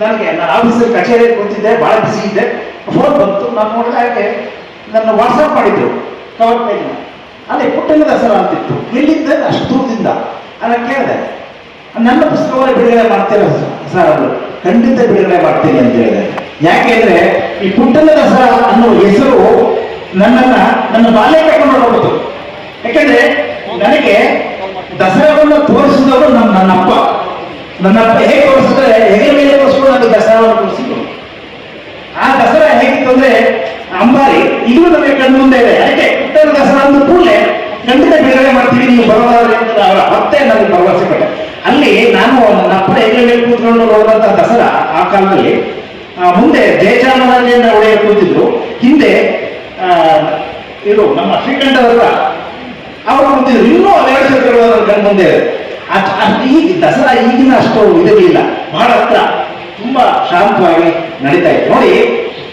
ನನಗೆ ನಾನು ಆಫೀಸಲ್ಲಿ ಕಚೇರಿಯಲ್ಲಿ ಕೂತಿದ್ದೆ, ಭಾಳ ಬಿಸಿ ಇದ್ದೆ. ಫೋನ್ ಬಂತು, ನಾನು ನೋಡಿದ ಹಾಗೆ ನನ್ನ ವಾಟ್ಸಪ್ ಮಾಡಿದ್ರು ಕವರ್ ಪೇಜ್ನ. ಅಲ್ಲಿ ಪುಟ್ಟಣ್ಣ ದಸರಾ ಅಂತಿತ್ತು. ಎಲ್ಲಿದ್ದ? ಅಷ್ಟು ದೂರದಿಂದ. ನಾನು ಕೇಳಿದೆ, ನನ್ನ ಪುಸ್ತಕವನ್ನು ಬಿಡುಗಡೆ ಮಾಡ್ತೀರ ಸರ್? ಅವರು ಖಂಡಿತ ಬಿಡುಗಡೆ ಮಾಡ್ತೀನಿ ಅಂತ ಹೇಳಿದೆ. ಯಾಕೆಂದ್ರೆ ಈ ಪುಟ್ಟಣ್ಣ ದಸರಾ ಅನ್ನೋ ಹೆಸರು ನನ್ನ ಬಾಲ್ಯ ಕರ್ಕೊಂಡು ಹೋಗ್ಬಿಟ್ಟು. ಯಾಕೆಂದ್ರೆ ನನಗೆ ದಸರಾವನ್ನು ತೋರಿಸಿದವರು ನನ್ನಪ್ಪ ಹೇಗೆ ತೋರಿಸಿದ್ರೆ ಹೆಗಲ ಮೇಲೆ ತೋರಿಸ್ಕೊಂಡು ನನಗೆ ದಸರಾವನ್ನು ತೋರಿಸಿದ್ರು. ಆ ದಸರಾ ಹೇಗಿತ್ತು ಅಂದ್ರೆ ಅಂಬಾರಿ ಈಗಲೂ ನಮಗೆ ಕಣ್ಣು ಮುಂದೆ ಇದೆ. ಯಾಕೆ ಪುಟ್ಟಣ್ಣ ದಸರಾ ಅಂದ ಕೂಡಲೇ ಖಂಡಿತ ಬಿಡುಗಡೆ ಮಾಡ್ತೀವಿ, ನೀವು ಬರೋದಾದ್ರೆ ಅಂತ ಅವರ ಮತ್ತೆ ನನಗೆ ಭರವಸೆ ಕೊಟ್ಟೆ. ಅಲ್ಲಿ ನಾನು ನನ್ನ ಅಪ್ಪನ ಹೆಗಲ ಮೇಲೆ ಕೂತ್ಕೊಂಡು ನೋಡುವಂತ ದಸರಾ ಆ ಕಾಲದಲ್ಲಿ. ಮುಂದೆ ಜಯಚಾಮರಾಜೇಂದ್ರ ಒಡೆಯರ್ ಕೂತಿದ್ರು, ಹಿಂದೆ ಇದು ನಮ್ಮ ಶ್ರೀಕಂಠವರ ಅವರು ಕೂತಿದ್ರು. ಇನ್ನೂ ಅವೆರಡು ಸರ್ಕಾರವಾದ ಕಣ್ಣು ಮುಂದೆ ಈಗ ದಸರಾ ಈಗಿನ ಅಷ್ಟು ಇದಿರಲಿಲ್ಲ, ಬಹಳ ಹತ್ರ ತುಂಬಾ ಶಾಂತವಾಗಿ ನಡೀತಾ ಇತ್ತು. ನೋಡಿ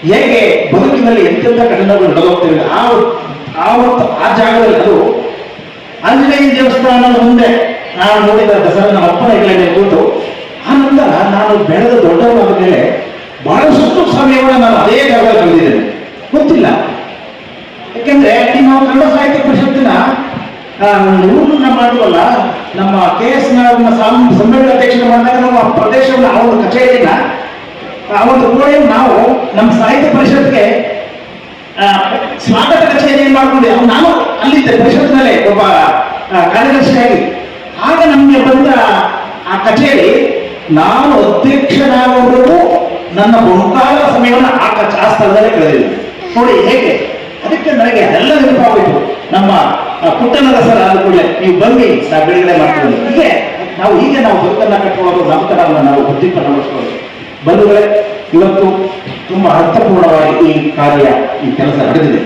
ಹೇಗೆ ಬದುಕಿನಲ್ಲಿ ಎಂತೆಂಥ ಘಟನೆಗಳು ನಡೆದೋಗ್ತಿವೆ. ಆ ಜಾಗದಲ್ಲಿ ಅದು ಆಂಜನೇಯ ದೇವಸ್ಥಾನದ ಮುಂದೆ ನಾನು ನೋಡಿದ ದಸರಾ ನಮ್ಮ ಅಪ್ಪನ ಹೆಗಲ ಕೂತು. ಆ ನಂತರ ನಾನು ಬೆಳೆದ ದೊಡ್ಡವರಾದ ಮೇಲೆ ಬಹಳಷ್ಟು ಸಮಯವನ್ನು ನಾನು ಅದೇ ಜಾಗದಲ್ಲಿ ಕಳೆದಿದ್ದೇನೆ. ಗೊತ್ತಿಲ್ಲ, ಯಾಕೆಂದ್ರೆ ನಾವು ಕನ್ನಡ ಸಾಹಿತ್ಯ ಪರಿಷತ್ತಿನ ಊರನ್ನ ಮಾಡುವಲ್ಲ, ನಮ್ಮ KS ಸಮ್ಮೇಳನ ಅಧ್ಯಕ್ಷರು ಮಾಡಿದಾಗ ನಾವು ಆ ಪ್ರದೇಶವನ್ನು ಆ ಒಂದು ಕಚೇರಿನ ಆ ಒಂದು ಕೋಣೆಯನ್ನು ನಾವು ನಮ್ಮ ಸಾಹಿತ್ಯ ಪರಿಷತ್ಗೆ ಸ್ವಾಗತ ಕಚೇರಿಯನ್ನು ಮಾಡ್ಕೊಂಡೆ. ನಾನು ಅಲ್ಲಿದ್ದೆ ಪರಿಷತ್ನಲ್ಲೇ ಒಬ್ಬ ಕಾರ್ಯದರ್ಶಿಯಾಗಿ. ಆಗ ನಮಗೆ ಬಂದ ಆ ಕಚೇರಿ, ನಾನು ಅಧ್ಯಕ್ಷನಾಗುವವರೆಗೂ ನನ್ನ ಬಹುಕಾಲ ಸಮಯವನ್ನು ಆ ಸ್ಥಳದಲ್ಲೇ ಕಳೆದಿದ್ದೆ. ನೋಡಿ ಹೇಗೆ, ಅದಕ್ಕೆ ನನಗೆ ಎಲ್ಲ ನೆನಪಾಗಬೇಕು. ನಮ್ಮ ಪುಟ್ಟಣ್ಣ ದಸರಾ ಆದ ಕೂಡಲೇ ನೀವು ಬನ್ನಿ ಬಿಡುಗಡೆ ಮಾಡ್ಕೊಳ್ಳಿ. ಹೀಗೆ ನಾವು ಬದುಕನ್ನ ಕಟ್ಕೊಳ್ಳೋದು, ನಮ್ಮತನವನ್ನು ನಾವು ಬುದ್ಧಿಪಡಿಸ್ಕೊಳ್ಳೋದು. ಬಂಧುಗಳೇ, ಇವತ್ತು ತುಂಬಾ ಅರ್ಥಪೂರ್ಣವಾಗಿ ಈ ಕೆಲಸ ನಡೆದಿದೆ.